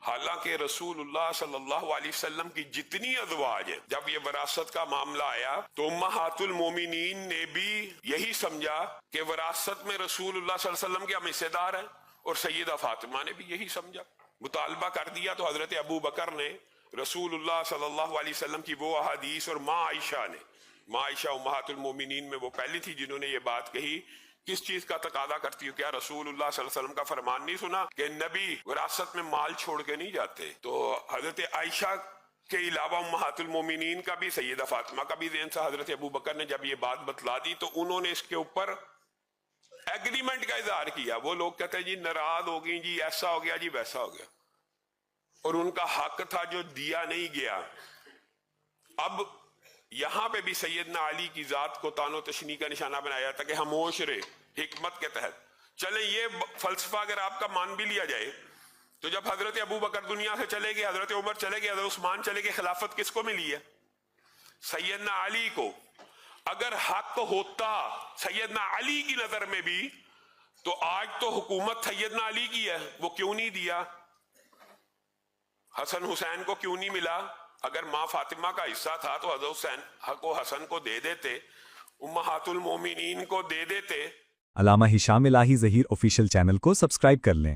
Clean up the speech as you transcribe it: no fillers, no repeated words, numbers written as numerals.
حالانکہ رسول اللہ صلی اللہ علیہ وسلم کی جتنی ازواج ہیں، جب یہ وراثت کا معاملہ آیا تو امہات المومنین نے بھی یہی سمجھا کہ وراثت میں رسول اللہ صلی اللہ علیہ وسلم کے ہم حصے دار ہیں، اور سیدہ فاطمہ نے بھی یہی سمجھا، مطالبہ کر دیا۔ تو حضرت ابو بکر نے رسول اللہ صلی اللہ علیہ وسلم کی وہ احادیث، اور ماں عائشہ امہات المومنین میں وہ پہلی تھی جنہوں نے یہ بات کہی، کس چیز کا تقاضا کرتی ہو؟ کیا رسول اللہ صلی اللہ علیہ وسلم کا فرمان نہیں سنا کہ نبی وراثت میں مال چھوڑ کے نہیں جاتے؟ تو حضرت عائشہ کے علاوہ امہات المومنین کا بھی، سیدہ فاطمہ کا بھی ذہن تھا۔ حضرت ابو بکر نے جب یہ بات بتلا دی تو انہوں نے اس کے اوپر ایگریمنٹ کا اظہار کیا۔ وہ لوگ کہتے ہیں جی ناراض ہو گئی، جی ایسا ہو گیا، جی ویسا ہو گیا، اور ان کا حق تھا جو دیا نہیں گیا۔ اب یہاں پہ بھی سیدنا علی کی ذات کو تان و تشنیع کا نشانہ بنایا تھا کہ خاموش رہے حکمت کے تحت۔ چلیں یہ فلسفہ اگر آپ کا مان بھی لیا جائے تو جب حضرت ابو بکر دنیا سے چلے گئے، حضرت عمر چلے گئے، حضرت عثمان چلے گئے، خلافت کس کو ملی ہے؟ سیدنا علی کو۔ اگر حق ہوتا سیدنا علی کی نظر میں بھی تو آج تو حکومت سیدنا علی کی ہے، وہ کیوں نہیں دیا؟ حسن حسین کو کیوں نہیں ملا؟ اگر ماں فاطمہ کا حصہ تھا تو حضرت حسین کو، حسن کو دے دیتے، امہات المومنین کو دے دیتے۔ علامہ ہشام الہی ظہیر آفیشیل چینل کو سبسکرائب کر لیں۔